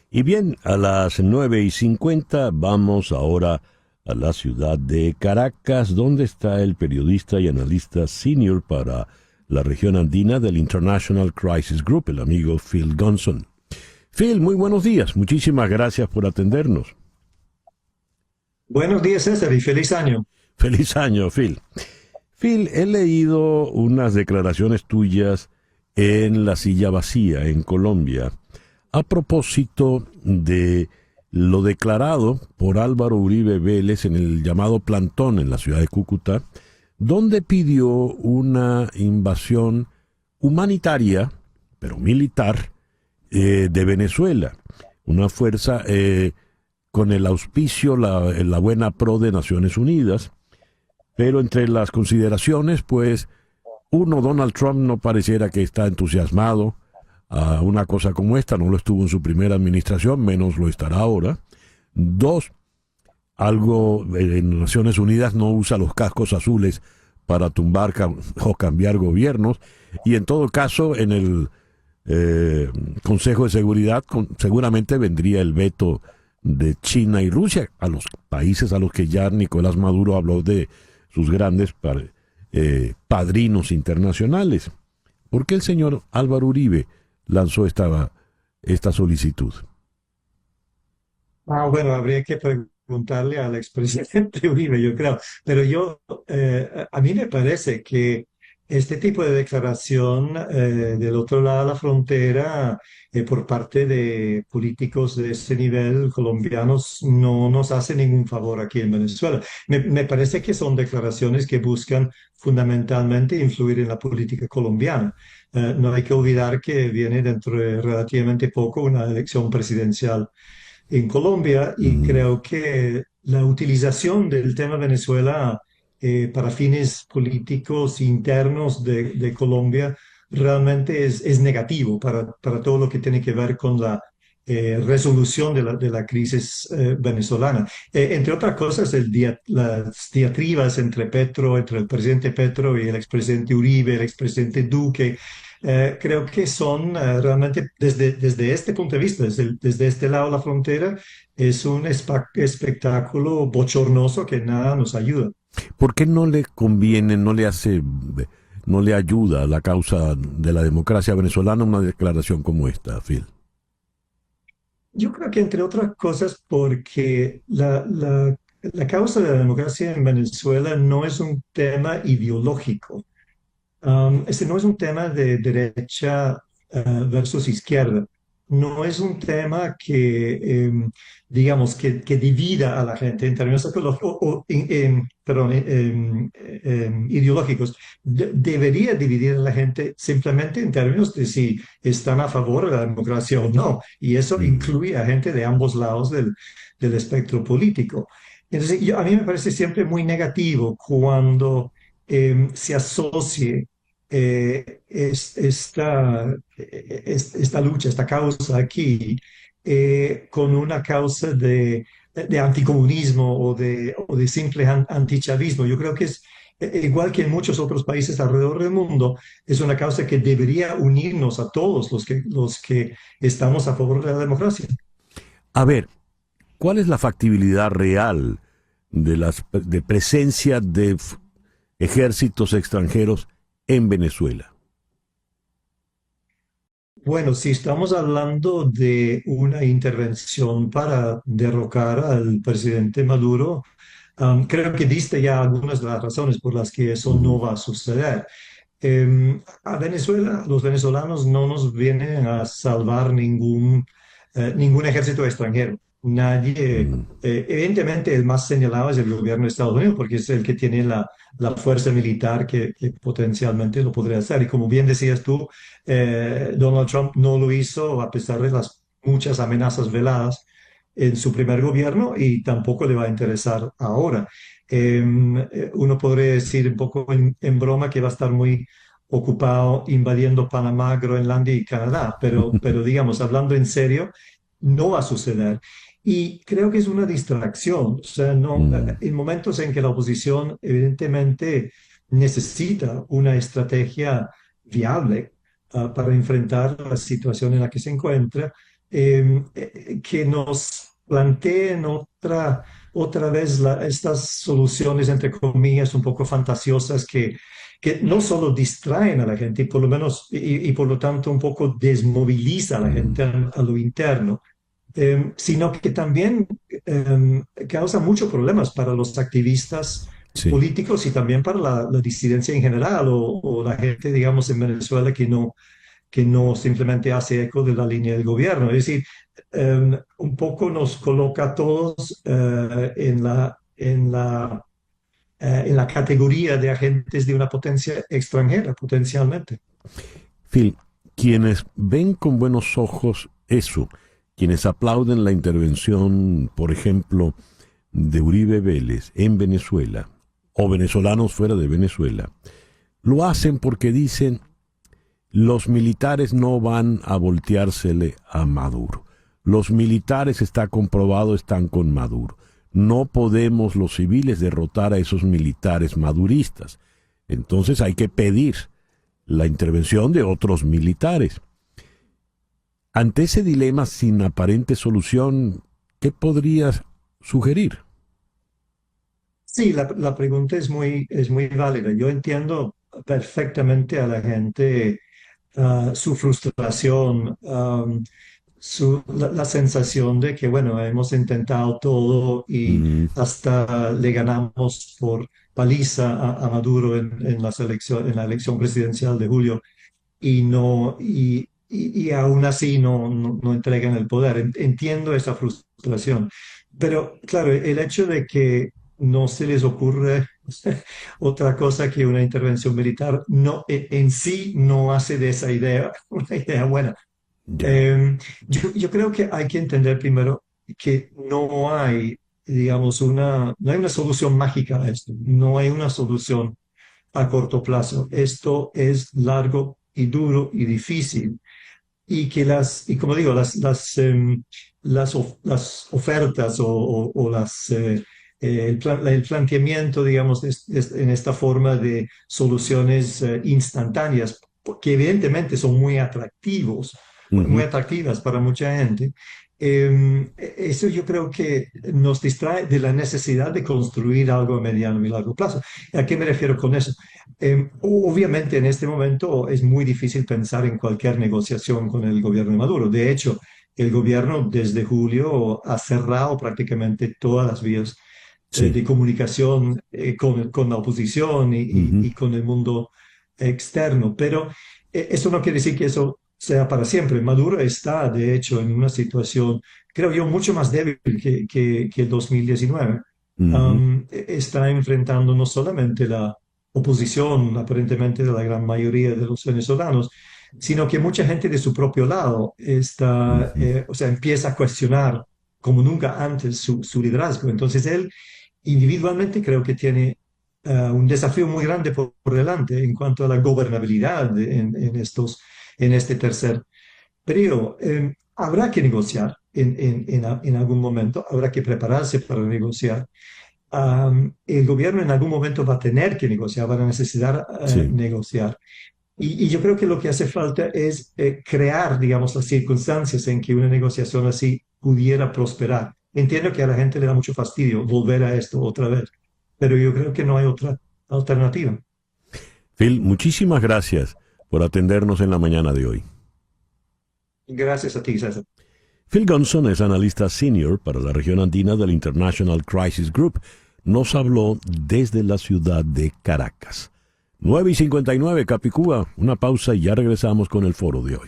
Y bien, a las 9:50 vamos ahora a la ciudad de Caracas, donde está el periodista y analista senior para la región andina del International Crisis Group, el amigo Phil Gunson. Phil, muy buenos días. Muchísimas gracias por atendernos. Buenos días, César, y feliz año. Feliz año, Phil. Phil, he leído unas declaraciones tuyas en La Silla Vacía, en Colombia, a propósito de lo declarado por Álvaro Uribe Vélez en el llamado plantón en la ciudad de Cúcuta, donde pidió una invasión humanitaria, pero militar, de Venezuela. Una fuerza con el auspicio, la buena pro de Naciones Unidas, pero entre las consideraciones, pues, uno, Donald Trump no pareciera que está entusiasmado a una cosa como esta, no lo estuvo en su primera administración, menos lo estará ahora. Dos, algo en Naciones Unidas no usa los cascos azules para tumbar o cambiar gobiernos, y en todo caso en el Consejo de Seguridad seguramente vendría el veto de China y Rusia, a los países a los que ya Nicolás Maduro habló de sus grandes padrinos internacionales. ¿Por qué el señor Álvaro Uribe lanzó esta solicitud? Bueno, habría que preguntarle al expresidente Uribe, yo creo. Pero a mí me parece que este tipo de declaración del otro lado de la frontera por parte de políticos de este nivel colombianos no nos hace ningún favor aquí en Venezuela. Me parece que son declaraciones que buscan fundamentalmente influir en la política colombiana. No hay que olvidar que viene dentro de relativamente poco una elección presidencial en Colombia y Mm. creo que la utilización del tema Venezuela para fines políticos internos de Colombia realmente es negativo para todo lo que tiene que ver con la resolución de la crisis venezolana. Entre otras cosas, las diatribas entre el presidente Petro y el expresidente Uribe, el expresidente Duque, creo que son realmente, desde este punto de vista, desde este lado de la frontera, es un espectáculo bochornoso que nada nos ayuda. ¿Por qué no le conviene, no le ayuda a la causa de la democracia venezolana una declaración como esta, Phil? Yo creo que entre otras cosas porque la causa de la democracia en Venezuela no es un tema ideológico. Este no es un tema de derecha versus izquierda. No es un tema digamos, que divida a la gente en términos ideológicos. Debería dividir a la gente simplemente en términos de si están a favor de la democracia o no. Y eso Mm. incluye a gente de ambos lados del espectro político. Entonces, a mí me parece siempre muy negativo cuando se asocie esta lucha, esta causa aquí, con una causa de anticomunismo o de simple antichavismo. Yo creo que es igual que en muchos otros países alrededor del mundo, es una causa que debería unirnos a todos los que estamos a favor de la democracia. A ver, ¿cuál es la factibilidad real de presencia de ejércitos extranjeros en Venezuela? Bueno, si estamos hablando de una intervención para derrocar al presidente Maduro, creo que diste ya algunas de las razones por las que eso Ujú. no va a suceder. A Venezuela, los venezolanos no nos vienen a salvar ningún ejército extranjero. Nadie, Mm. evidentemente el más señalado es el gobierno de Estados Unidos porque es el que tiene la fuerza militar que potencialmente lo podría hacer. Y como bien decías tú, Donald Trump no lo hizo a pesar de las muchas amenazas veladas en su primer gobierno y tampoco le va a interesar ahora. Uno podría decir un poco en broma que va a estar muy ocupado invadiendo Panamá, Groenlandia y Canadá, pero digamos, hablando en serio, no va a suceder. Y creo que es una distracción. O sea, no, Mm. en momentos en que la oposición evidentemente necesita una estrategia viable para enfrentar la situación en la que se encuentra, que nos planteen otra vez estas soluciones, entre comillas, un poco fantasiosas que no solo distraen a la gente, y por lo menos, y por lo tanto un poco desmoviliza a la Mm, gente a lo interno, sino que también causa muchos problemas para los activistas sí. políticos y también para la disidencia en general o la gente, digamos, en Venezuela que no simplemente hace eco de la línea del gobierno. Es decir, un poco nos coloca a todos en la categoría de agentes de una potencia extranjera, potencialmente. Phil, quienes ven con buenos ojos eso, quienes aplauden la intervención, por ejemplo, de Uribe Vélez en Venezuela, o venezolanos fuera de Venezuela, lo hacen porque dicen los militares no van a volteársele a Maduro. Los militares, está comprobado, están con Maduro. No podemos los civiles derrotar a esos militares maduristas. Entonces hay que pedir la intervención de otros militares. Ante ese dilema sin aparente solución, ¿qué podrías sugerir? Sí, la pregunta es muy válida. Yo entiendo perfectamente a la gente, su frustración, la sensación de que, bueno, hemos intentado todo y Mm, hasta le ganamos por paliza a Maduro en la elección presidencial de julio y y aún así no entregan el poder. Entiendo esa frustración, pero claro, el hecho de que no se les ocurre otra cosa que una intervención militar no, en sí no hace de esa idea una idea buena. ya. Yo creo que hay que entender primero que no hay, digamos, no hay una solución mágica a esto, no hay una solución a corto plazo. Esto es largo y duro y difícil. Y como digo, las ofertas o el planteamiento, digamos, en esta forma de soluciones instantáneas, que evidentemente son muy Ujú, atractivas para mucha gente. Eso yo creo que nos distrae de la necesidad de construir algo a mediano y largo plazo. ¿A qué me refiero con eso? Obviamente en este momento es muy difícil pensar en cualquier negociación con el gobierno de Maduro. De hecho, el gobierno desde julio ha cerrado prácticamente todas las vías sí. de comunicación con la oposición Ujú, y con el mundo externo. Pero eso no quiere decir que eso sea para siempre. Maduro está, de hecho, en una situación, creo yo, mucho más débil que el 2019. ujú, Está enfrentando no solamente la oposición aparentemente de la gran mayoría de los venezolanos, sino que mucha gente de su propio lado está, ujú. o sea, empieza a cuestionar como nunca antes su liderazgo. Entonces él individualmente creo que tiene un desafío muy grande por delante en cuanto a la gobernabilidad en este tercer periodo. Habrá que negociar en algún momento, habrá que prepararse para negociar. El gobierno en algún momento va a tener que negociar, van a necesitar Sí. negociar. Y yo creo que lo que hace falta es crear, digamos, las circunstancias en que una negociación así pudiera prosperar. Entiendo que a la gente le da mucho fastidio volver a esto otra vez, pero yo creo que no hay otra alternativa. Phil, muchísimas gracias por atendernos en la mañana de hoy. Gracias a ti, César. Phil Gunson es analista senior para la región andina del International Crisis Group. Nos habló desde la ciudad de Caracas. 9:59, Capicúa. Una pausa y ya regresamos con el foro de hoy.